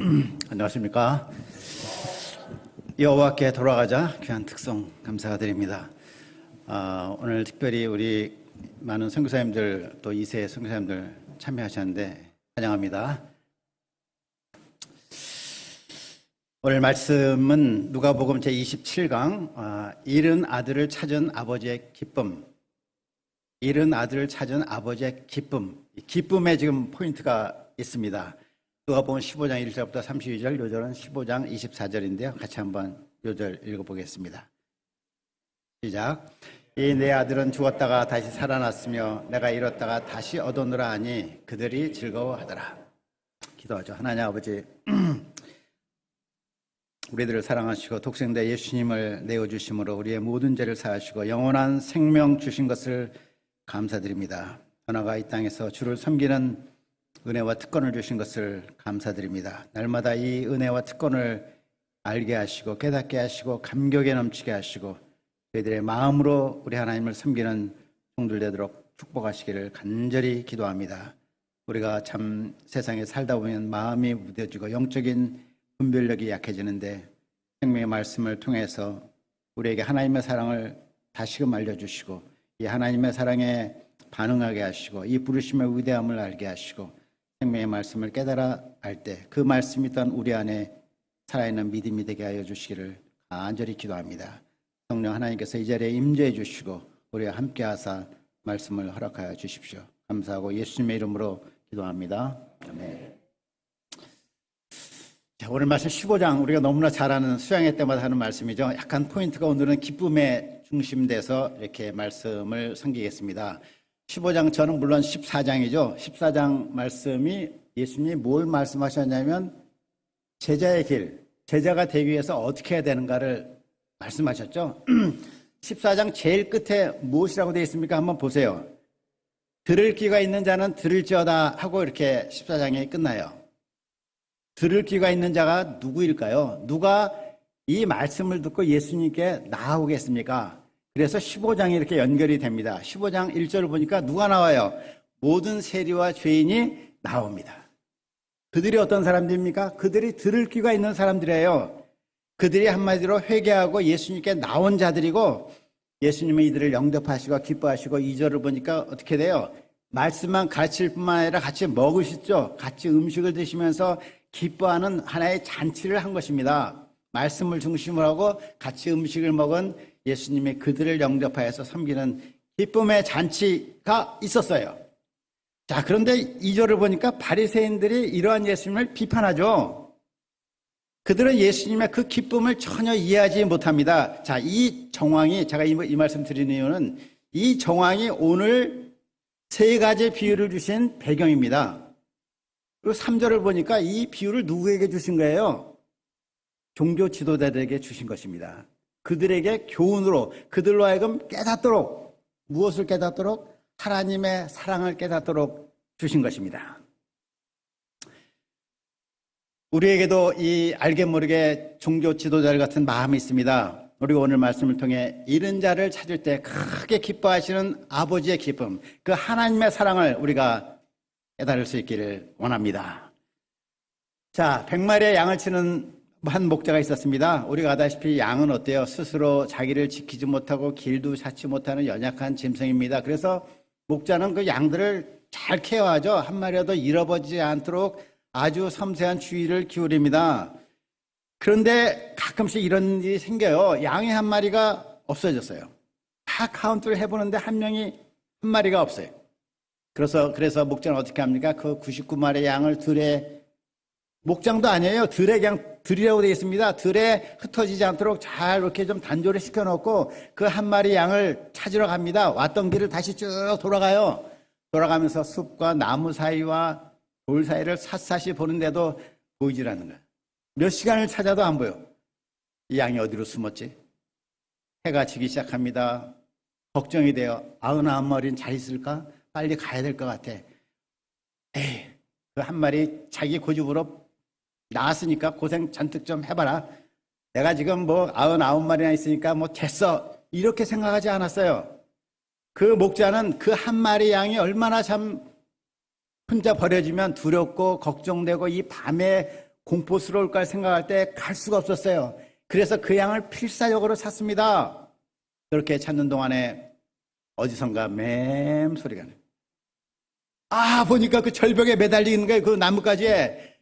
안녕하십니까. 여호와께 돌아가자 귀한 특송 감사가 드립니다. 오늘 특별히 우리 많은 선교사님들 또 2세 선교사님들 참여하셨는데 환영합니다. 오늘 말씀은 누가복음 제27강 잃은 아들을 찾은 아버지의 기쁨. 잃은 아들을 찾은 아버지의 기쁨. 기쁨에 지금 포인트가 있습니다. 누가복음 15장 1절부터 32절, 요절은 15장 24절인데요. 같이 한번 요절 읽어보겠습니다. 시작. 이 내 아들은 죽었다가 다시 살아났으며 내가 잃었다가 다시 얻었노라 하니 그들이 즐거워하더라. 기도하죠. 하나님 아버지, 우리들을 사랑하시고 독생자 예수님을 내어주심으로 우리의 모든 죄를 사하시고 영원한 생명 주신 것을 감사드립니다. 떠나가 이 땅에서 주를 섬기는 은혜와 특권을 주신 것을 감사드립니다. 날마다 이 은혜와 특권을 알게 하시고 깨닫게 하시고 감격에 넘치게 하시고 저희들의 마음으로 우리 하나님을 섬기는 종들 되도록 축복하시기를 간절히 기도합니다. 우리가 참 세상에 살다 보면 마음이 무뎌지고 영적인 분별력이 약해지는데 생명의 말씀을 통해서 우리에게 하나님의 사랑을 다시금 알려주시고 이 하나님의 사랑에 반응하게 하시고 이 부르심의 위대함을 알게 하시고 생명의 말씀을 깨달아 알 때 그 말씀이 있던 우리 안에 살아있는 믿음이 되게 하여 주시기를 간절히 기도합니다. 성령 하나님께서 이 자리에 임재해 주시고 우리와 함께 하사 말씀을 허락하여 주십시오. 감사하고 예수님의 이름으로 기도합니다. 아멘. 자, 오늘 말씀 15장 우리가 너무나 잘 아는 수양회 때마다 하는 말씀이죠. 약간 포인트가 오늘은 기쁨에 중심돼서 이렇게 말씀을 섬기겠습니다. 15장 저는 물론 14장이죠. 14장 말씀이 예수님이 뭘 말씀하셨냐면 제자의 길, 제자가 되기 위해서 어떻게 해야 되는가를 말씀하셨죠. 14장 제일 끝에 무엇이라고 되어 있습니까? 한번 보세요. 들을 귀가 있는 자는 들을지어다 하고 이렇게 14장이 끝나요. 들을 귀가 있는 자가 누구일까요? 누가 이 말씀을 듣고 예수님께 나아오겠습니까? 그래서 15장이 이렇게 연결이 됩니다. 15장 1절을 보니까 누가 나와요? 모든 세리와 죄인이 나옵니다. 그들이 어떤 사람들입니까? 그들이 들을 귀가 있는 사람들이에요. 그들이 한마디로 회개하고 예수님께 나온 자들이고 예수님은 이들을 영접하시고 기뻐하시고 2절을 보니까 어떻게 돼요? 말씀만 가르칠 뿐만 아니라 같이 먹으시죠. 같이 음식을 드시면서 기뻐하는 하나의 잔치를 한 것입니다. 말씀을 중심으로 하고 같이 음식을 먹은 예수님이 그들을 영접하여서 섬기는 기쁨의 잔치가 있었어요. 자, 그런데 2절을 보니까 바리새인들이 이러한 예수님을 비판하죠. 그들은 예수님의 그 기쁨을 전혀 이해하지 못합니다. 자, 이 정황이 제가 이 말씀 드리는 이유는 이 정황이 오늘 세 가지 비유를 주신 배경입니다. 그리고 3절을 보니까 이 비유를 누구에게 주신 거예요? 종교 지도자들에게 주신 것입니다. 그들에게 교훈으로 그들로 하여금 깨닫도록 무엇을 깨닫도록? 하나님의 사랑을 깨닫도록 주신 것입니다. 우리에게도 이 알게 모르게 종교 지도자들 같은 마음이 있습니다. 우리가 오늘 말씀을 통해 잃은 자를 찾을 때 크게 기뻐하시는 아버지의 기쁨, 그 하나님의 사랑을 우리가 깨달을 수 있기를 원합니다. 자, 100마리의 양을 치는 한 목자가 있었습니다. 우리가 아다시피 양은 어때요? 스스로 자기를 지키지 못하고 길도 찾지 못하는 연약한 짐승입니다. 그래서 목자는 그 양들을 잘 케어하죠. 한 마리라도 잃어버리지 않도록 아주 섬세한 주의를 기울입니다. 그런데 가끔씩 이런 일이 생겨요. 양이 한 마리가 없어졌어요. 다 카운트를 해보는데 한 마리가 없어요. 그래서 목자는 어떻게 합니까? 그 99마리의 양을 들에, 목장도 아니에요. 들에 그냥 들이라고 되어 있습니다. 들에 흩어지지 않도록 잘 이렇게 좀 단조를 시켜놓고 그 한 마리 양을 찾으러 갑니다. 왔던 길을 다시 쭉 돌아가요. 돌아가면서 숲과 나무 사이와 돌 사이를 샅샅이 보는데도 보이질 않는 거예요. 몇 시간을 찾아도 안 보여. 이 양이 어디로 숨었지? 해가 지기 시작합니다. 걱정이 돼요. 99마리는 잘 있을까? 빨리 가야 될 것 같아. 에이, 그 한 마리 자기 고집으로 나왔으니까 고생 잔뜩 좀 해봐라. 내가 지금 99마리나 있으니까 됐어. 이렇게 생각하지 않았어요. 그 목자는 그 한 마리 양이 얼마나 참 혼자 버려지면 두렵고 걱정되고 이 밤에 공포스러울까 생각할 때 갈 수가 없었어요. 그래서 그 양을 필사적으로 찾습니다. 그렇게 찾는 동안에 어디선가 맴 소리가 나요. 보니까 그 절벽에 매달려 있는 거예요. 그 나뭇가지에.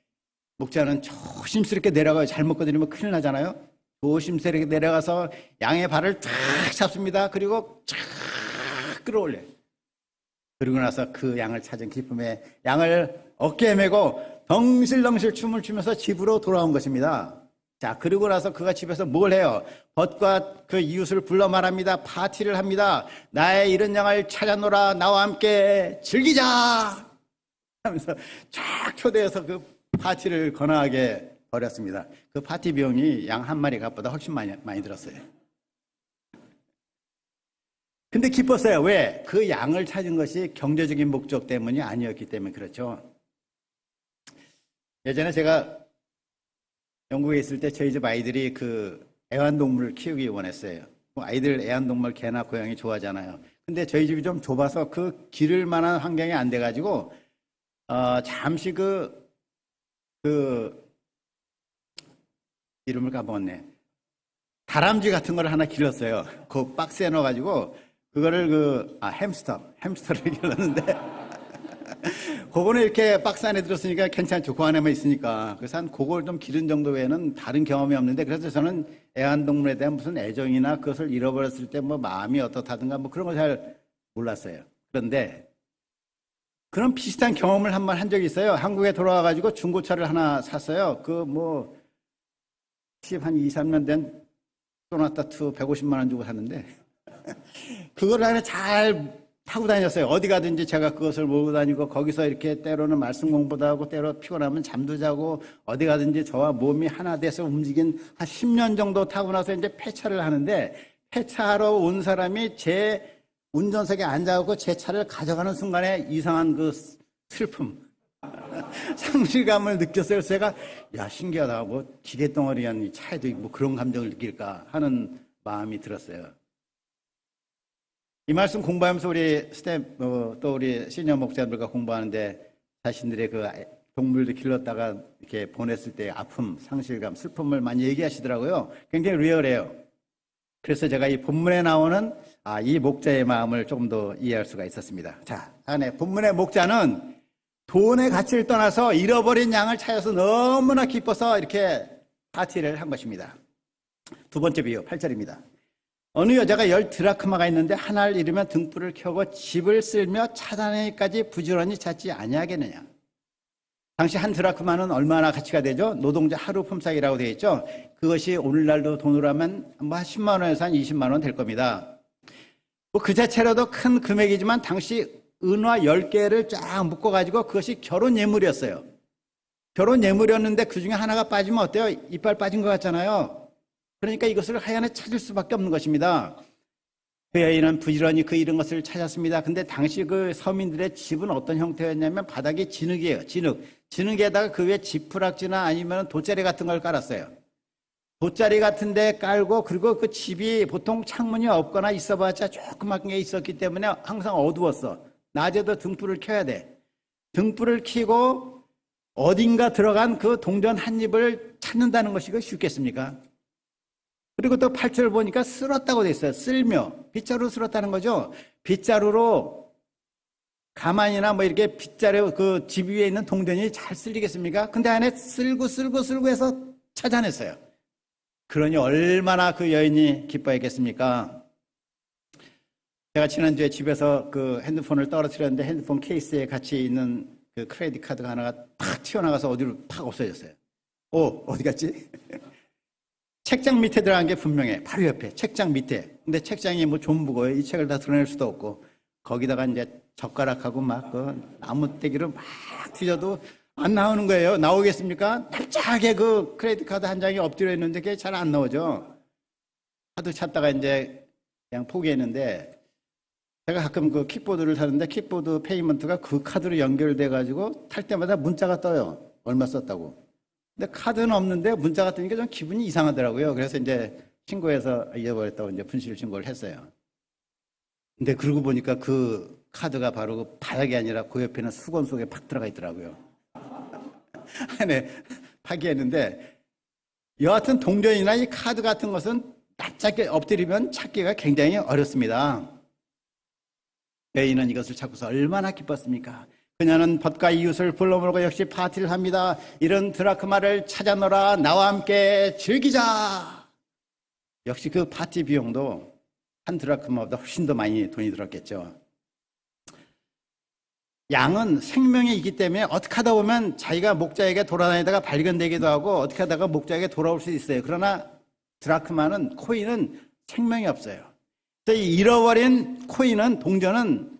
목자는 조심스럽게 내려가요. 잘못 건드리면 큰일 나잖아요. 조심스럽게 내려가서 양의 발을 탁 잡습니다. 그리고 쫙 끌어올려요. 그리고 나서 그 양을 찾은 기쁨에 양을 어깨에 메고 덩실덩실 춤을 추면서 집으로 돌아온 것입니다. 자, 그리고 나서 그가 집에서 뭘 해요? 벗과 그 이웃을 불러 말합니다. 파티를 합니다. 나의 잃은 양을 찾아노라. 나와 함께 즐기자 하면서 쫙 초대해서 그 파티를 거나하게 벌였습니다. 그 파티 비용이 양 한 마리 값보다 훨씬 많이 들었어요. 근데 기뻤어요. 왜? 그 양을 찾은 것이 경제적인 목적 때문이 아니었기 때문에 그렇죠. 예전에 제가 영국에 있을 때 저희 집 아이들이 그 애완동물을 키우기 원했어요. 아이들 애완동물 개나 고양이 좋아하잖아요. 근데 저희 집이 좀 좁아서 그 기를 만한 환경이 안 돼가지고 잠시 그 이름을 까먹었네. 다람쥐 같은 걸 하나 길렀어요. 그 박스에 넣어가지고 그거를 햄스터를 길렀는데 그거는 이렇게 박스 안에 들었으니까 괜찮죠. 그 안에만 있으니까. 그래서 한 그걸 좀 기른 정도 외에는 다른 경험이 없는데, 그래서 저는 애완동물에 대한 무슨 애정이나 그것을 잃어버렸을 때 뭐 마음이 어떻다든가 뭐 그런 걸 잘 몰랐어요. 그런데 그런 비슷한 경험을 한 번 한 적이 있어요. 한국에 돌아와가지고 중고차를 하나 샀어요. 그 뭐 한 2, 3년 된 소나타 2 150만 원 주고 샀는데 그걸 안에 잘 타고 다녔어요. 어디 가든지 제가 그것을 몰고 다니고 거기서 이렇게 때로는 말씀 공부도 하고 때로 피곤하면 잠도 자고 어디 가든지 저와 몸이 하나 돼서 움직인 한 10년 정도 타고 나서 이제 폐차를 하는데, 폐차하러 온 사람이 제 운전석에 앉아갖고 제 차를 가져가는 순간에 이상한 그 슬픔, 상실감을 느꼈어요. 그래서 제가 신기하다. 뭐 기계덩어리한 이 차에도 뭐 그런 감정을 느낄까 하는 마음이 들었어요. 이 말씀 공부하면서 우리 또 우리 시니어 목자들과 공부하는데 자신들의 그 동물들 길렀다가 이렇게 보냈을 때 아픔, 상실감, 슬픔을 많이 얘기하시더라고요. 굉장히 리얼해요. 그래서 제가 이 본문에 나오는 이 목자의 마음을 조금 더 이해할 수가 있었습니다. 자, 본문의 목자는 돈의 가치를 떠나서 잃어버린 양을 찾아서 너무나 기뻐서 이렇게 파티를 한 것입니다. 두 번째 비유, 8절입니다. 어느 여자가 10드라크마가 있는데 하나를 잃으면 등불을 켜고 집을 쓸며 찾아내기까지 부지런히 찾지 아니하겠느냐. 당시 한 드라크마는 얼마나 가치가 되죠? 노동자 하루 품삯이라고 되어 있죠. 그것이 오늘날도 돈으로 하면 뭐 10만 원에서 한 20만 원 될 겁니다. 뭐 그 자체로도 큰 금액이지만 당시 은화 10개를 쫙 묶어가지고 그것이 결혼 예물이었어요. 결혼 예물이었는데 그 중에 하나가 빠지면 어때요? 이빨 빠진 것 같잖아요. 그러니까 이것을 하얀에 찾을 수밖에 없는 것입니다. 그 여인은 부지런히 그 잃은 것을 찾았습니다. 근데 당시 그 서민들의 집은 어떤 형태였냐면 바닥이 진흙이에요. 진흙에다가 그 위에 지푸락지나 아니면 돗자리 같은 걸 깔았어요. 돗자리 같은 데 깔고, 그리고 그 집이 보통 창문이 없거나 있어봤자 조그맣게 게 있었기 때문에 항상 어두웠어. 낮에도 등불을 켜야 돼. 등불을 켜고 어딘가 들어간 그 동전 한 입을 찾는다는 것이 쉽겠습니까? 그리고 또 8절 보니까 쓸었다고 돼 있어요. 쓸며. 빗자루로 쓸었다는 거죠. 빗자루로 가만히나 뭐 이렇게 빗자루 그 집 위에 있는 동전이 잘 쓸리겠습니까? 근데 안에 쓸고 해서 찾아냈어요. 그러니 얼마나 그 여인이 기뻐했겠습니까? 제가 지난주에 집에서 그 핸드폰을 떨어뜨렸는데 핸드폰 케이스에 같이 있는 그 크레딧 카드가 하나가 탁 튀어나가서 어디로 탁 없어졌어요. 어디 갔지? 책장 밑에 들어간 게 분명해. 바로 옆에 책장 밑에. 근데 책장이 뭐 존부고요. 이 책을 다 드러낼 수도 없고 거기다가 이제 젓가락하고 막 그 나무떼기로 막 뒤져도 안 나오는 거예요. 나오겠습니까? 날짜하게 그 크레딧 카드 한 장이 엎드려 있는데 그게 잘 안 나오죠. 하도 찾다가 이제 그냥 포기했는데, 제가 가끔 그 킥보드를 타는데 킥보드 페이먼트가 그 카드로 연결돼 가지고 탈 때마다 문자가 떠요. 얼마 썼다고. 근데 카드는 없는데 문자가 뜨니까 좀 기분이 이상하더라고요. 그래서 이제 신고해서 잊어버렸다고 이제 분실 신고를 했어요. 근데 그러고 보니까 그 카드가 바로 그 바닥이 아니라 그 옆에는 수건 속에 팍 들어가 있더라고요. 안에 파기했는데 여하튼 동전이나 이 카드 같은 것은 납작게 엎드리면 찾기가 굉장히 어렵습니다. 여인은 이것을 찾고서 얼마나 기뻤습니까? 그녀는 벗과 이웃을 불러 모으고 역시 파티를 합니다. 이런 드라크마를 찾아노라, 나와 함께 즐기자. 역시 그 파티 비용도 한 드라크마보다 훨씬 더 많이 돈이 들었겠죠. 양은 생명이 있기 때문에 어떻게 하다 보면 자기가 목자에게 돌아다니다가 발견되기도 하고 어떻게 하다가 목자에게 돌아올 수 있어요. 그러나 드라크마는, 코인은 생명이 없어요. 그래서 이 잃어버린 코인은, 동전은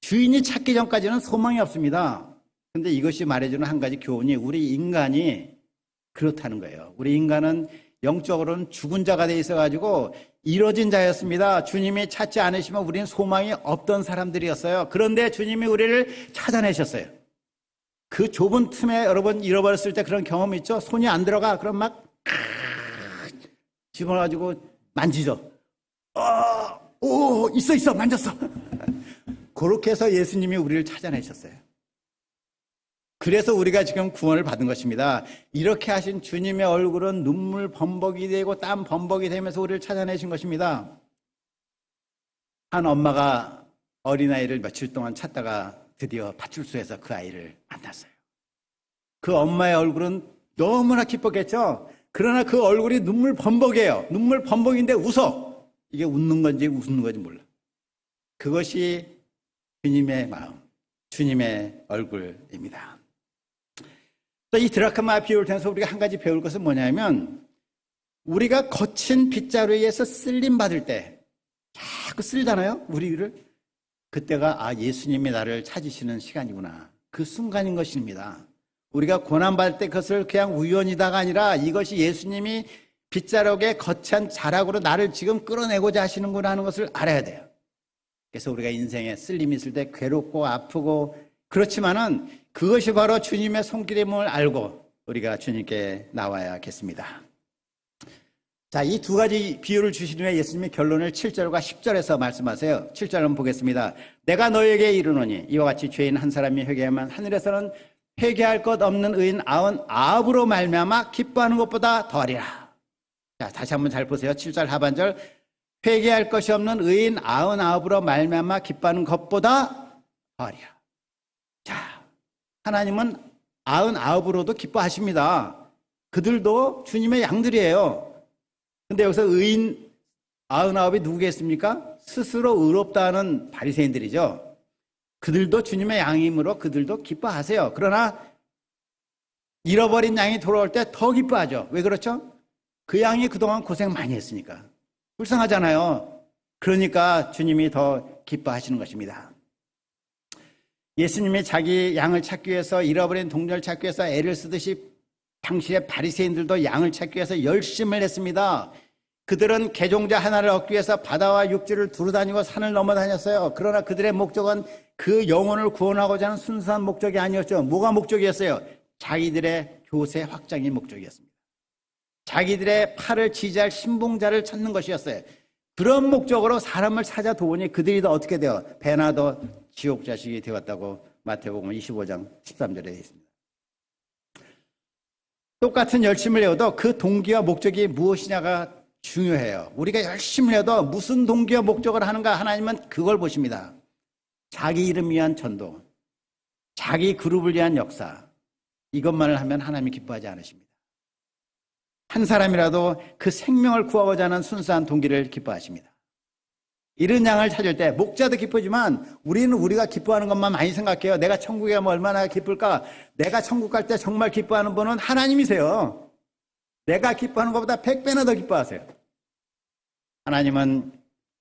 주인이 찾기 전까지는 소망이 없습니다. 그런데 이것이 말해주는 한 가지 교훈이, 우리 인간이 그렇다는 거예요. 우리 인간은 영적으로는 죽은 자가 돼 있어가지고 이뤄진 자였습니다. 주님이 찾지 않으시면 우리는 소망이 없던 사람들이었어요. 그런데 주님이 우리를 찾아내셨어요. 그 좁은 틈에 여러분 잃어버렸을 때 그런 경험 있죠? 손이 안 들어가. 그럼 막 집어가지고 만지죠. 오, 있어, 만졌어. 그렇게 해서 예수님이 우리를 찾아내셨어요. 그래서 우리가 지금 구원을 받은 것입니다. 이렇게 하신 주님의 얼굴은 눈물 범벅이 되고 땀 범벅이 되면서 우리를 찾아내신 것입니다. 한 엄마가 어린아이를 며칠 동안 찾다가 드디어 파출소에서 그 아이를 만났어요. 그 엄마의 얼굴은 너무나 기뻤겠죠. 그러나 그 얼굴이 눈물 범벅이에요. 눈물 범벅인데 웃어. 이게 웃는 건지 웃는 건지 몰라. 그것이 주님의 마음, 주님의 얼굴입니다. 이 드라크마 비유를 통해서 우리가 한 가지 배울 것은 뭐냐면, 우리가 거친 빗자루에 의해서 쓸림 받을 때 자꾸 쓸잖아요, 우리를. 그때가 예수님이 나를 찾으시는 시간이구나, 그 순간인 것입니다. 우리가 고난받을 때 그것을 그냥 우연이다가 아니라 이것이 예수님이 빗자루에 거친 자락으로 나를 지금 끌어내고자 하시는구나 하는 것을 알아야 돼요. 그래서 우리가 인생에 쓸림이 있을 때 괴롭고 아프고 그렇지만은 그것이 바로 주님의 손길임을 알고 우리가 주님께 나와야겠습니다. 자, 이 두 가지 비유를 주신 후에 예수님이 결론을 7절과 10절에서 말씀하세요. 7절 한번 보겠습니다. 내가 너에게 이르노니 이와 같이 죄인 한 사람이 회개하면 하늘에서는 회개할 것 없는 의인 99으로 말미암아 기뻐하는 것보다 더하리라. 자, 다시 한번 잘 보세요. 7절 하반절. 회개할 것이 없는 의인 99으로 말미암아 기뻐하는 것보다 더하리라. 자, 하나님은 99으로도 기뻐하십니다. 그들도 주님의 양들이에요. 근데 여기서 의인 99이 누구겠습니까? 스스로 의롭다는 바리새인들이죠. 그들도 주님의 양이므로 그들도 기뻐하세요. 그러나 잃어버린 양이 돌아올 때 더 기뻐하죠. 왜 그렇죠? 그 양이 그동안 고생 많이 했으니까. 불쌍하잖아요. 그러니까 주님이 더 기뻐하시는 것입니다. 예수님이 자기 양을 찾기 위해서, 잃어버린 동전을 찾기 위해서 애를 쓰듯이 당시의 바리새인들도 양을 찾기 위해서 열심을 했습니다. 그들은 개종자 하나를 얻기 위해서 바다와 육지를 두루다니고 산을 넘어다녔어요. 그러나 그들의 목적은 그 영혼을 구원하고자 하는 순수한 목적이 아니었죠. 뭐가 목적이었어요? 자기들의 교세 확장이 목적이었습니다. 자기들의 팔을 지지할 신봉자를 찾는 것이었어요. 그런 목적으로 사람을 찾아 도우니 그들이 더 어떻게 돼요? 배나 더 지옥 자식이 되었다고 마태복음 25장 13절에 되어 있습니다. 똑같은 열심을 해도 그 동기와 목적이 무엇이냐가 중요해요. 우리가 열심을 해도 무슨 동기와 목적을 하는가, 하나님은 그걸 보십니다. 자기 이름 위한 전도, 자기 그룹을 위한 역사, 이것만을 하면 하나님이 기뻐하지 않으십니다. 한 사람이라도 그 생명을 구하고자 하는 순수한 동기를 기뻐하십니다. 이런 양을 찾을 때 목자도 기쁘지만 우리는 우리가 기뻐하는 것만 많이 생각해요. 내가 천국에 가면 얼마나 기쁠까? 내가 천국 갈 때 정말 기뻐하는 분은 하나님이세요. 내가 기뻐하는 것보다 100배나 더 기뻐하세요. 하나님은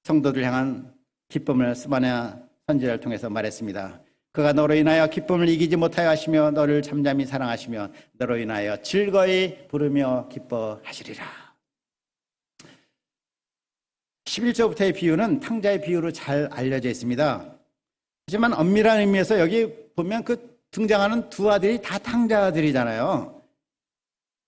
성도들 향한 기쁨을 스바냐 선지자를 통해서 말했습니다. 그가 너로 인하여 기쁨을 이기지 못하여 하시며 너를 잠잠히 사랑하시며 너로 인하여 즐거이 부르며 기뻐하시리라. 11절부터의 비유는 탕자의 비유로 잘 알려져 있습니다. 하지만 엄밀한 의미에서 여기 보면 그 등장하는 두 아들이 다 탕자들이잖아요.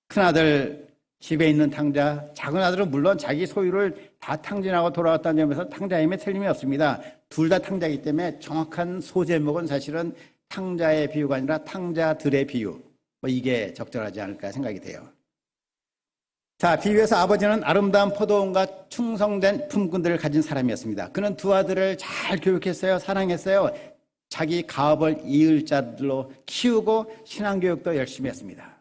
큰아들 집에 있는 탕자, 작은 아들은 물론 자기 소유를 다 탕진하고 돌아왔다는 점에서 탕자임에 틀림이 없습니다. 둘 다 탕자이기 때문에 정확한 소제목은 사실은 탕자의 비유가 아니라 탕자들의 비유, 뭐 이게 적절하지 않을까 생각이 돼요. 자, 비유해서 아버지는 아름다운 포도원과 충성된 품꾼들을 가진 사람이었습니다. 그는 두 아들을 잘 교육했어요. 사랑했어요. 자기 가업을 이을 자들로 키우고 신앙교육도 열심히 했습니다.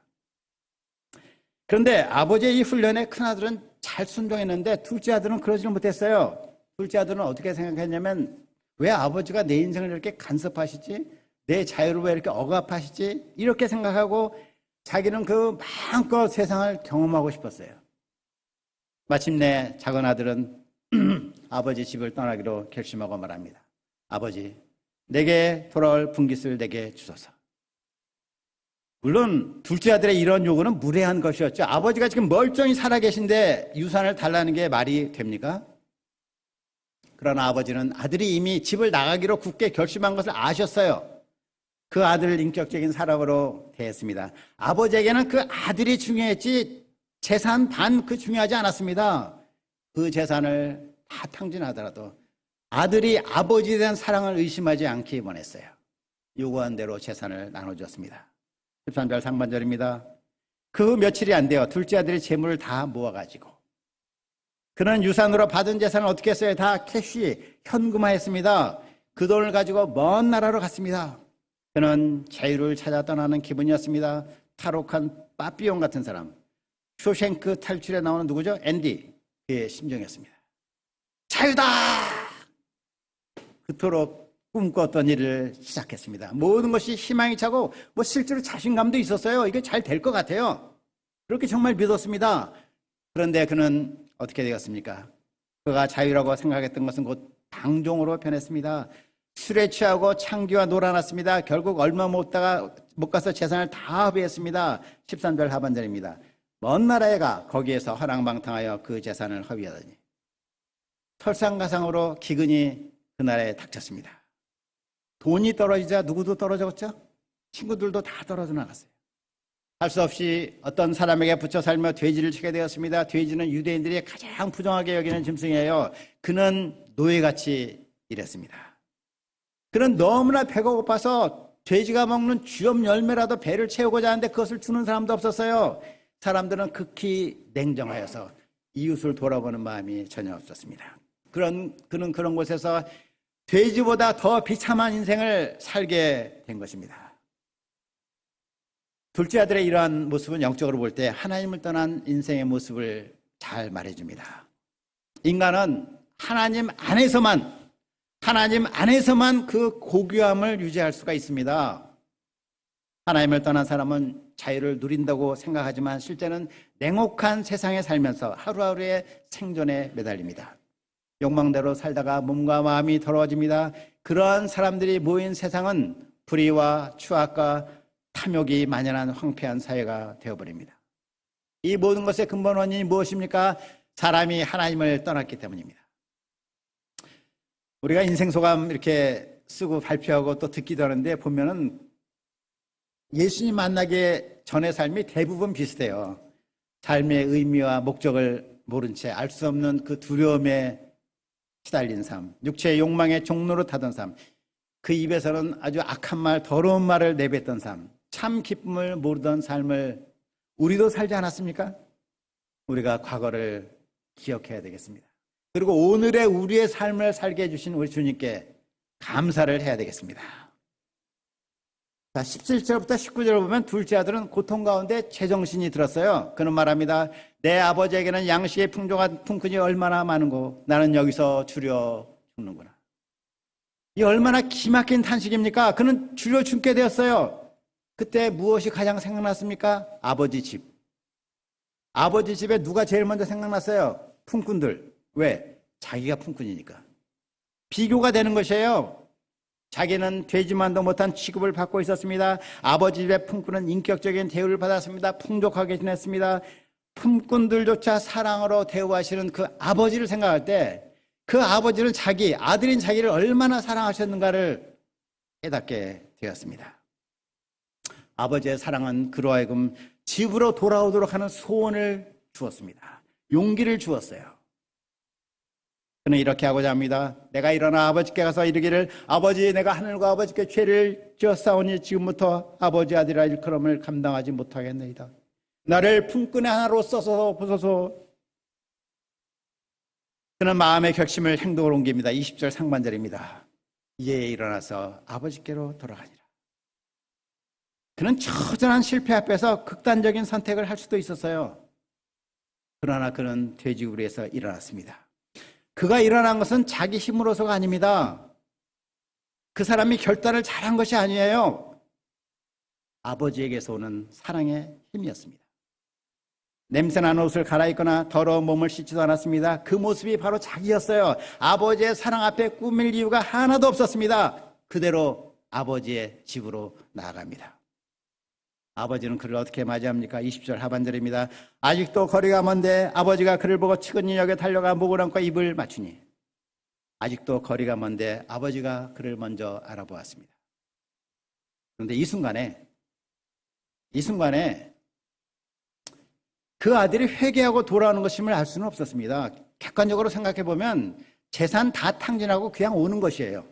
그런데 아버지의 이 훈련에 큰아들은 잘 순종했는데 둘째 아들은 그러지를 못했어요. 둘째 아들은 어떻게 생각했냐면 왜 아버지가 내 인생을 이렇게 간섭하시지? 내 자유를 왜 이렇게 억압하시지? 이렇게 생각하고 자기는 그 마음껏 세상을 경험하고 싶었어요. 마침내 작은 아들은 아버지 집을 떠나기로 결심하고 말합니다. 아버지, 내게 돌아올 분깃을 내게 주소서. 물론 둘째 아들의 이런 요구는 무례한 것이었죠. 아버지가 지금 멀쩡히 살아계신데 유산을 달라는 게 말이 됩니까? 그러나 아버지는 아들이 이미 집을 나가기로 굳게 결심한 것을 아셨어요. 그 아들을 인격적인 사랑으로 대했습니다. 아버지에게는 그 아들이 중요했지 재산 반 그 중요하지 않았습니다. 그 재산을 다 탕진하더라도 아들이 아버지에 대한 사랑을 의심하지 않기 원했어요. 요구한 대로 재산을 나눠줬습니다. 13절 상반절입니다. 그 며칠이 안 돼요. 둘째 아들이 재물을 다 모아가지고 그는 유산으로 받은 재산을 어떻게 했어요? 다 캐시, 현금화했습니다. 그 돈을 가지고 먼 나라로 갔습니다. 그는 자유를 찾아 떠나는 기분이었습니다. 탈옥한 빠삐용 같은 사람. 쇼생크 탈출에 나오는 누구죠? 앤디. 그의 심정이었습니다. 자유다! 그토록 꿈꿨던 일을 시작했습니다. 모든 것이 희망이 차고 뭐 실제로 자신감도 있었어요. 이게 잘 될 것 같아요. 그렇게 정말 믿었습니다. 그런데 그는 어떻게 되었습니까? 그가 자유라고 생각했던 것은 곧 방종으로 변했습니다. 술에 취하고 창기와 놀아났습니다. 결국 얼마 못 가서 재산을 다 허비했습니다. 13절 하반절입니다. 먼 나라에 가 거기에서 허랑방탕하여 그 재산을 허비하더니 설상가상으로 기근이 그 나라에 닥쳤습니다. 돈이 떨어지자 누구도 떨어졌죠? 친구들도 다 떨어져 나갔어요. 할 수 없이 어떤 사람에게 붙여 살며 돼지를 치게 되었습니다. 돼지는 유대인들이 가장 부정하게 여기는 짐승이에요. 그는 노예같이 일했습니다. 그는 너무나 배가 고파서 돼지가 먹는 쥐엄 열매라도 배를 채우고자 하는데 그것을 주는 사람도 없었어요. 사람들은 극히 냉정하여서 이웃을 돌아보는 마음이 전혀 없었습니다. 그는 그런 곳에서 돼지보다 더 비참한 인생을 살게 된 것입니다. 둘째 아들의 이러한 모습은 영적으로 볼 때 하나님을 떠난 인생의 모습을 잘 말해줍니다. 인간은 하나님 안에서만 그 고귀함을 유지할 수가 있습니다. 하나님을 떠난 사람은 자유를 누린다고 생각하지만 실제는 냉혹한 세상에 살면서 하루하루의 생존에 매달립니다. 욕망대로 살다가 몸과 마음이 더러워집니다. 그러한 사람들이 모인 세상은 불의와 추악과 탐욕이 만연한 황폐한 사회가 되어버립니다. 이 모든 것의 근본 원인이 무엇입니까? 사람이 하나님을 떠났기 때문입니다. 우리가 인생소감 이렇게 쓰고 발표하고 또 듣기도 하는데 보면은 예수님 만나기 전의 삶이 대부분 비슷해요. 삶의 의미와 목적을 모른 채 알 수 없는 그 두려움에 시달린 삶, 육체의 욕망의 종로로 타던 삶, 그 입에서는 아주 악한 말, 더러운 말을 내뱉던 삶, 참 기쁨을 모르던 삶을 우리도 살지 않았습니까? 우리가 과거를 기억해야 되겠습니다. 그리고 오늘의 우리의 삶을 살게 해주신 우리 주님께 감사를 해야 되겠습니다. 자, 17절부터 19절을 보면 둘째 아들은 고통 가운데 제정신이 들었어요. 그는 말합니다. 내 아버지에게는 양식의 풍족한 품꾼이 얼마나 많은고 나는 여기서 줄여 죽는구나. 이 얼마나 기막힌 탄식입니까? 그는 줄여 죽게 되었어요. 그때 무엇이 가장 생각났습니까? 아버지 집. 아버지 집에 누가 제일 먼저 생각났어요? 품꾼들. 왜? 자기가 품꾼이니까. 비교가 되는 것이에요. 자기는 되지만도 못한 취급을 받고 있었습니다. 아버지 집의 품꾼은 인격적인 대우를 받았습니다. 풍족하게 지냈습니다. 품꾼들조차 사랑으로 대우하시는 그 아버지를 생각할 때 그 아버지를 아들인 자기를 얼마나 사랑하셨는가를 깨닫게 되었습니다. 아버지의 사랑은 그로 하여금 집으로 돌아오도록 하는 소원을 주었습니다. 용기를 주었어요. 그는 이렇게 하고자 합니다. 내가 일어나 아버지께 가서 이르기를 아버지 내가 하늘과 아버지께 죄를 지었사오니 지금부터 아버지 아들이라 일컬음을 감당하지 못하겠나이다. 나를 품꾼의 하나로 써서 보소서. 그는 마음의 결심을 행동으로 옮깁니다. 20절 상반절입니다. 이에 일어나서 아버지께로 돌아가니라. 그는 처절한 실패 앞에서 극단적인 선택을 할 수도 있었어요. 그러나 그는 돼지우리에서 일어났습니다. 그가 일어난 것은 자기 힘으로서가 아닙니다. 그 사람이 결단을 잘한 것이 아니에요. 아버지에게서 오는 사랑의 힘이었습니다. 냄새나는 옷을 갈아입거나 더러운 몸을 씻지도 않았습니다. 그 모습이 바로 자기였어요. 아버지의 사랑 앞에 꾸밀 이유가 하나도 없었습니다. 그대로 아버지의 집으로 나아갑니다. 아버지는 그를 어떻게 맞이합니까? 20절 하반절입니다. 아직도 거리가 먼데 아버지가 그를 보고 측은히 여겨 달려가 목을 안고 입을 맞추니. 아직도 거리가 먼데 아버지가 그를 먼저 알아보았습니다. 그런데 이 순간에 그 아들이 회개하고 돌아오는 것임을 알 수는 없었습니다. 객관적으로 생각해 보면 재산 다 탕진하고 그냥 오는 것이에요.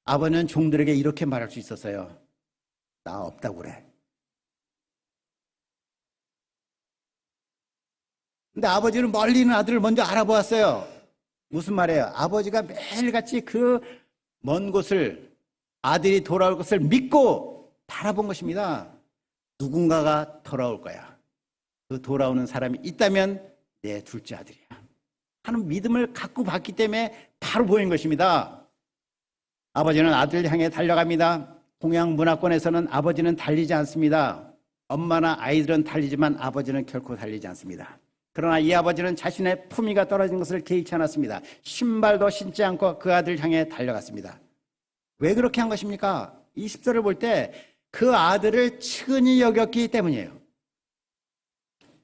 아버지는 종들에게 이렇게 말할 수 있었어요. 나 없다고 그래. 근데 아버지는 멀리 있는 아들을 먼저 알아보았어요. 무슨 말이에요? 아버지가 매일같이 그 먼 곳을, 아들이 돌아올 것을 믿고 바라본 것입니다. 누군가가 돌아올 거야. 그 돌아오는 사람이 있다면 내 둘째 아들이야 하는 믿음을 갖고 봤기 때문에 바로 보인 것입니다. 아버지는 아들을 향해 달려갑니다. 동양 문화권에서는 아버지는 달리지 않습니다. 엄마나 아이들은 달리지만 아버지는 결코 달리지 않습니다. 그러나 이 아버지는 자신의 품위가 떨어진 것을 개의치 않았습니다. 신발도 신지 않고 그 아들을 향해 달려갔습니다. 왜 그렇게 한 것입니까? 20절을 볼 때 그 아들을 측은히 여겼기 때문이에요.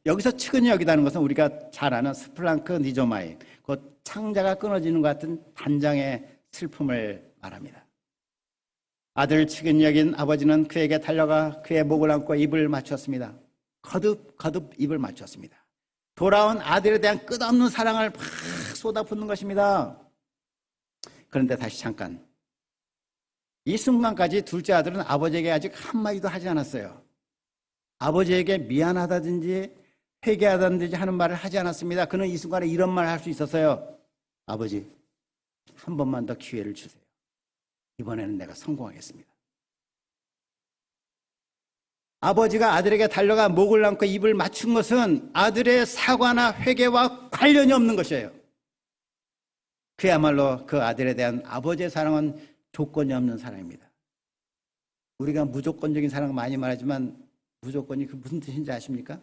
여기서 측은히 여기다는 것은 우리가 잘 아는 스플랑크 니조마이, 그 창자가 끊어지는 것 같은 단장의 슬픔을 말합니다. 아들을 측은히 여긴 아버지는 그에게 달려가 그의 목을 안고 입을 맞췄습니다. 거듭 입을 맞췄습니다. 돌아온 아들에 대한 끝없는 사랑을 막 쏟아붓는 것입니다. 그런데 다시 잠깐, 이 순간까지 둘째 아들은 아버지에게 아직 한마디도 하지 않았어요. 아버지에게 미안하다든지 회개하다든지 하는 말을 하지 않았습니다. 그는 이 순간에 이런 말을 할 수 있었어요. 아버지, 한 번만 더 기회를 주세요. 이번에는 내가 성공하겠습니다. 아버지가 아들에게 달려가 목을 안고 입을 맞춘 것은 아들의 사과나 회개와 관련이 없는 것이에요. 그야말로 그 아들에 대한 아버지의 사랑은 조건이 없는 사랑입니다. 우리가 무조건적인 사랑 많이 말하지만 무조건이 그 무슨 뜻인지 아십니까?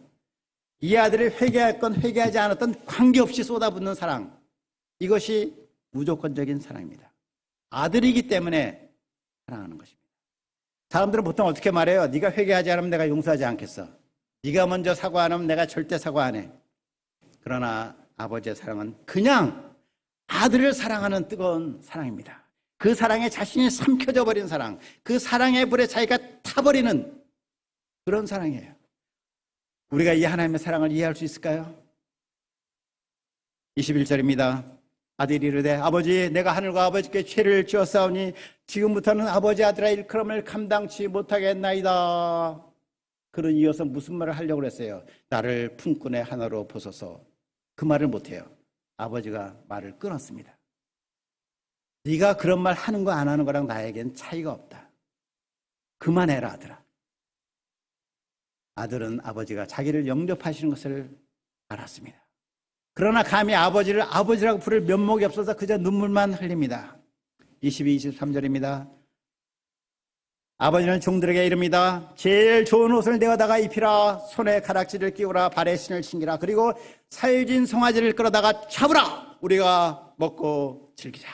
이 아들이 회개했건 회개하지 않았던 관계없이 쏟아붓는 사랑, 이것이 무조건적인 사랑입니다. 아들이기 때문에 사랑하는 것입니다. 사람들은 보통 어떻게 말해요? 네가 회개하지 않으면 내가 용서하지 않겠어. 네가 먼저 사과 안 하면 내가 절대 사과 안 해. 그러나 아버지의 사랑은 그냥 아들을 사랑하는 뜨거운 사랑입니다. 그 사랑에 자신이 삼켜져 버린 사랑, 그 사랑의 불에 자기가 타버리는 그런 사랑이에요. 우리가 이 하나님의 사랑을 이해할 수 있을까요? 21절입니다. 아들이 이르되 아버지, 내가 하늘과 아버지께 죄를 지었사오니 지금부터는 아버지 아들아 일컬음을 감당치 못하겠나이다. 그는 이어서 무슨 말을 하려고 그랬어요? 나를 품꾼의 하나로 보소서. 그 말을 못해요. 아버지가 말을 끊었습니다. 네가 그런 말 하는 거 안 하는 거랑 나에겐 차이가 없다. 그만해라 아들아. 아들은 아버지가 자기를 영접하시는 것을 알았습니다. 그러나 감히 아버지를 아버지라고 부를 면목이 없어서 그저 눈물만 흘립니다. 22, 23절입니다. 아버지는 종들에게 이릅니다. 제일 좋은 옷을 내어다가 입히라. 손에 가락지를 끼우라. 발에 신을 신기라. 그리고 살진 송아지를 끌어다가 잡으라. 우리가 먹고 즐기자.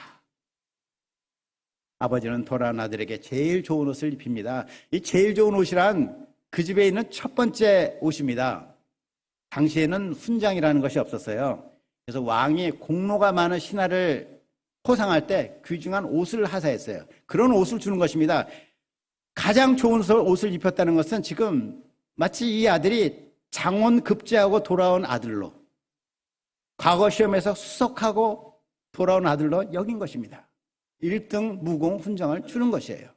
아버지는 돌아온 아들에게 제일 좋은 옷을 입힙니다. 이 제일 좋은 옷이란 그 집에 있는 첫 번째 옷입니다. 당시에는 훈장이라는 것이 없었어요. 그래서 왕이 공로가 많은 신하를 포상할 때 귀중한 옷을 하사했어요. 그런 옷을 주는 것입니다. 가장 좋은 옷을 입혔다는 것은 지금 마치 이 아들이 장원 급제하고 돌아온 아들로, 과거 시험에서 수석하고 돌아온 아들로 여긴 것입니다. 1등 무공 훈장을 주는 것이에요.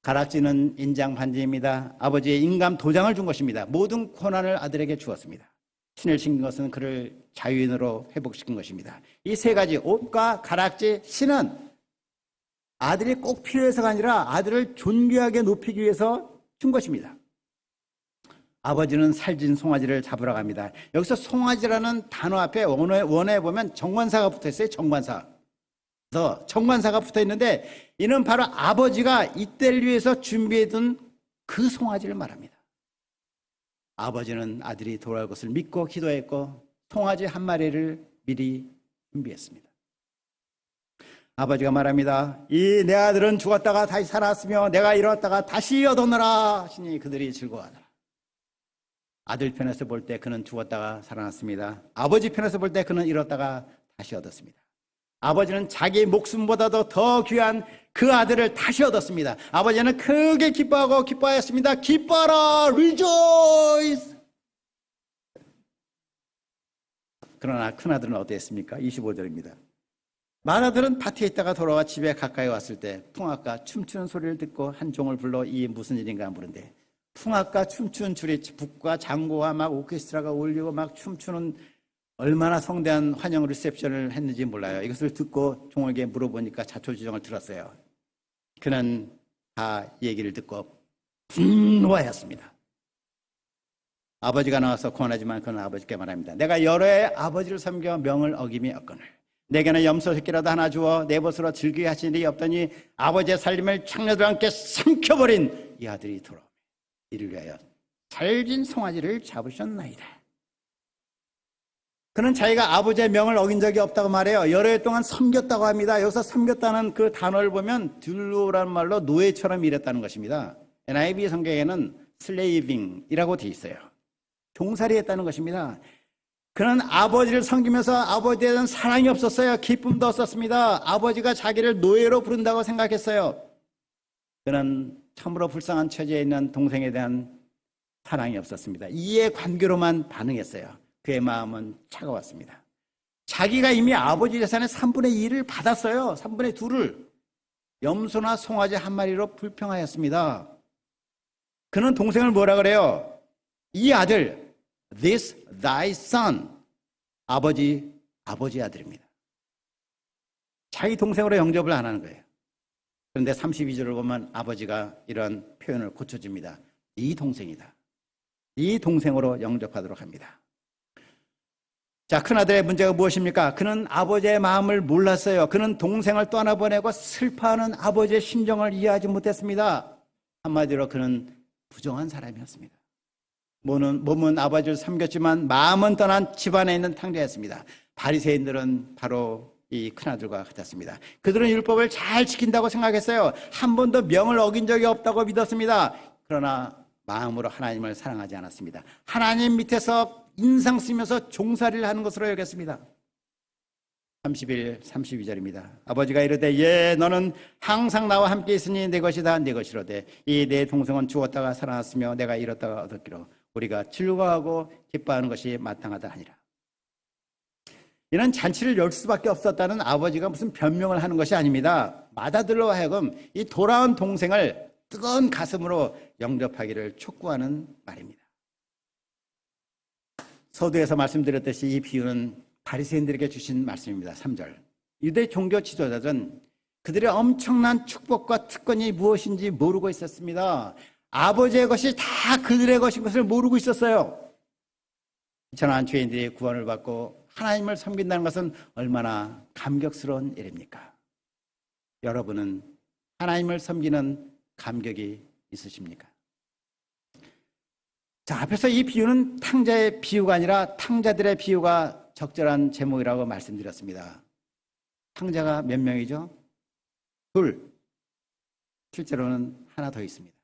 가락지는 인장 반지입니다. 아버지의 인감 도장을 준 것입니다. 모든 권한을 아들에게 주었습니다. 신을 신긴 것은 그를 자유인으로 회복시킨 것입니다. 이 세 가지, 옷과 가락지, 신은 아들이 꼭 필요해서가 아니라 아들을 존귀하게 높이기 위해서 준 것입니다. 아버지는 살진 송아지를 잡으러 갑니다. 여기서 송아지라는 단어 앞에 원어에 보면 정관사가 붙어 있어요. 정관사가 붙어 있는데 이는 바로 아버지가 이때를 위해서 준비해둔 그 송아지를 말합니다. 아버지는 아들이 돌아올 것을 믿고 기도했고 송아지 한 마리를 미리 준비했습니다. 아버지가 말합니다. 이 내 아들은 죽었다가 다시 살았으며 내가 일어났다가 다시 얻어노라 하시니 그들이 즐거워하더라. 아들 편에서 볼 때 그는 죽었다가 살아났습니다. 아버지 편에서 볼 때 그는 잃었다가 다시 얻었습니다. 아버지는 자기 목숨보다도 더 귀한 그 아들을 다시 얻었습니다. 아버지는 크게 기뻐하고 기뻐하였습니다. 기뻐하라, rejoice. 그러나 큰아들은 어땠습니까? 25절입니다. 맏아들은 밭에 있다가 돌아와 집에 가까이 왔을 때 풍악과 춤추는 소리를 듣고 한 종을 불러 이 무슨 일인가 물은데 풍악과 춤추는 줄이 북과 장구와 막 오케스트라가 울리고 막 춤추는 얼마나 성대한 환영 리셉션을 했는지 몰라요. 이것을 듣고 종에게 물어보니까 자초지종을 들었어요. 그는 다 얘기를 듣고 분노하였습니다. 아버지가 나와서 권하지만 그는 아버지께 말합니다. 내가 여러 해 아버지를 섬겨 명을 어김이 없거늘 내게는 염소 새끼라도 하나 주어 내 벗으로 즐기게 하신 일이 없더니 아버지의 살림을 창녀들과 함께 삼켜버린 이 아들이 돌아오매 이를 위하여 살진 송아지를 잡으셨나이다. 그는 자기가 아버지의 명을 어긴 적이 없다고 말해요. 여러 해 동안 섬겼다고 합니다. 여기서 섬겼다는 그 단어를 보면 듀로라는 말로 노예처럼 일했다는 것입니다. NIV 성경에는 슬레이빙이라고 되어 있어요. 종살이 했다는 것입니다. 그는 아버지를 섬기면서 아버지에 대한 사랑이 없었어요. 기쁨도 없었습니다. 아버지가 자기를 노예로 부른다고 생각했어요. 그는 참으로 불쌍한 처지에 있는 동생에 대한 사랑이 없었습니다. 이해 관계로만 반응했어요. 그의 마음은 차가웠습니다. 자기가 이미 아버지 재산의 3분의 1을 받았어요. 3분의 2를. 염소나 송아지 한 마리로 불평하였습니다. 그는 동생을 뭐라 그래요? 이 아들, this thy son. 아버지의 아들입니다. 자기 동생으로 영접을 안 하는 거예요. 그런데 32절을 보면 아버지가 이런 표현을 고쳐줍니다. 네 동생이다. 네 동생으로 영접하도록 합니다. 자, 큰아들의 문제가 무엇입니까? 그는 아버지의 마음을 몰랐어요. 그는 동생을 떠나보내고 슬퍼하는 아버지의 심정을 이해하지 못했습니다. 한마디로 그는 부정한 사람이었습니다. 몸은 아버지를 섬겼지만 마음은 떠난 집안에 있는 탕자였습니다. 바리새인들은 바로 이 큰아들과 같았습니다. 그들은 율법을 잘 지킨다고 생각했어요. 한 번도 명을 어긴 적이 없다고 믿었습니다. 그러나 마음으로 하나님을 사랑하지 않았습니다. 하나님 밑에서 인상 쓰면서 종살이를 하는 것으로 여겼습니다. 32절입니다. 아버지가 이르되 예 너는 항상 나와 함께 있으니 내 것이다 내 것이로되 이 내 동생은 죽었다가 살아났으며 내가 잃었다가 얻었기로 우리가 즐거워하고 기뻐하는 것이 마땅하다 하니라. 이는 잔치를 열 수밖에 없었다는 아버지가 무슨 변명을 하는 것이 아닙니다. 맏아들로 하여금 이 돌아온 동생을 뜨거운 가슴으로 영접하기를 촉구하는 말입니다. 서두에서 말씀드렸듯이 이 비유는 바리새인들에게 주신 말씀입니다. 3절. 유대 종교 지도자들은 그들의 엄청난 축복과 특권이 무엇인지 모르고 있었습니다. 아버지의 것이 다 그들의 것인 것을 모르고 있었어요. 천한 죄인들이 구원을 받고 하나님을 섬긴다는 것은 얼마나 감격스러운 일입니까? 여러분은 하나님을 섬기는 감격이 있으십니까? 자, 앞에서 이 비유는 탕자의 비유가 아니라 탕자들의 비유가 적절한 제목이라고 말씀드렸습니다. 탕자가 몇 명이죠? 둘. 실제로는 하나 더 있습니다.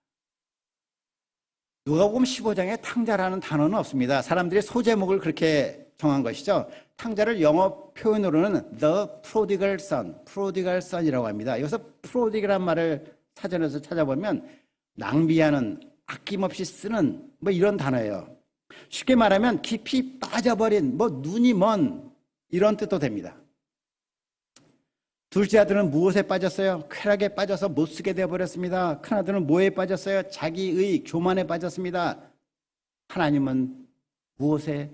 누가복음 15장에 탕자라는 단어는 없습니다. 사람들이 소제목을 그렇게 정한 것이죠. 탕자를 영어 표현으로는 the prodigal son이라고 합니다. 여기서 prodig이라는 말을 사전에서 찾아보면 낭비하는, 아낌없이 쓰는 뭐 이런 단어예요. 쉽게 말하면 깊이 빠져버린, 눈이 먼 이런 뜻도 됩니다. 둘째 아들은 무엇에 빠졌어요? 쾌락에 빠져서 못 쓰게 되어버렸습니다. 큰 아들은 뭐에 빠졌어요? 자기의 교만에 빠졌습니다. 하나님은 무엇에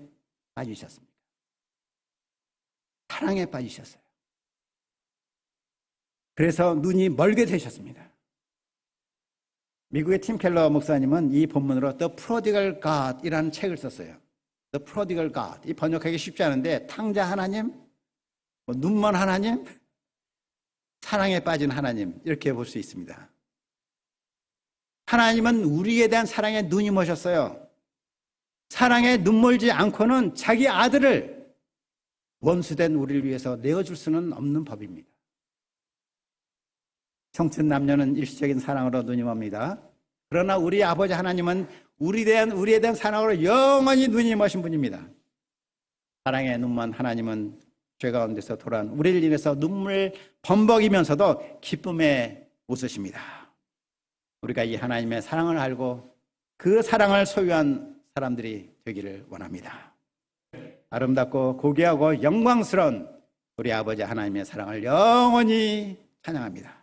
빠지셨습니까? 사랑에 빠지셨어요. 그래서 눈이 멀게 되셨습니다. 미국의 팀 켈러 목사님은 이 본문으로 The Prodigal God이라는 책을 썼어요. The Prodigal God. 이 번역하기 쉽지 않은데 탕자 하나님, 눈먼 하나님, 사랑에 빠진 하나님 이렇게 볼 수 있습니다. 하나님은 우리에 대한 사랑에 눈이 머셨어요. 사랑에 눈멀지 않고는 자기 아들을 원수된 우리를 위해서 내어줄 수는 없는 법입니다. 청춘 남녀는 일시적인 사랑으로 눈이 멉니다. 그러나 우리 아버지 하나님은 우리에 대한 사랑으로 영원히 눈이 머신 분입니다. 사랑에 눈먼 하나님은 죄 가운데서 돌아온 우리를 인해서 눈물 범벅이면서도 기쁨에 웃으십니다. 우리가 이 하나님의 사랑을 알고 그 사랑을 소유한 사람들이 되기를 원합니다. 아름답고 고귀하고 영광스러운 우리 아버지 하나님의 사랑을 영원히 찬양합니다.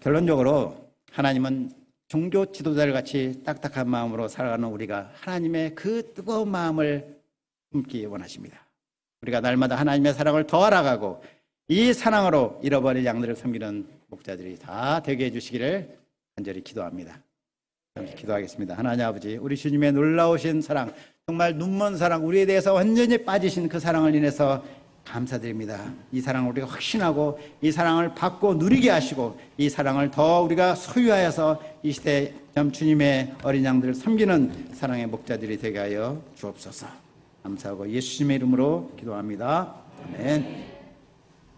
결론적으로 하나님은 종교 지도자들 같이 딱딱한 마음으로 살아가는 우리가 하나님의 그 뜨거운 마음을 품기 원하십니다. 우리가 날마다 하나님의 사랑을 더 알아가고 이 사랑으로 잃어버린 양들을 섬기는 목자들이 다 되게 해주시기를 간절히 기도합니다. 잠시 기도하겠습니다. 하나님 아버지, 우리 주님의 놀라우신 사랑, 정말 눈먼 사랑, 우리에 대해서 완전히 빠지신 그 사랑을 인해서 감사드립니다. 이 사랑을 우리가 확신하고 이 사랑을 받고 누리게 하시고 이 사랑을 더 우리가 소유하여서 이 시대 주님의 어린 양들을 섬기는 사랑의 목자들이 되게 하여 주옵소서. 감사하고 예수님의 이름으로 기도합니다. 아멘.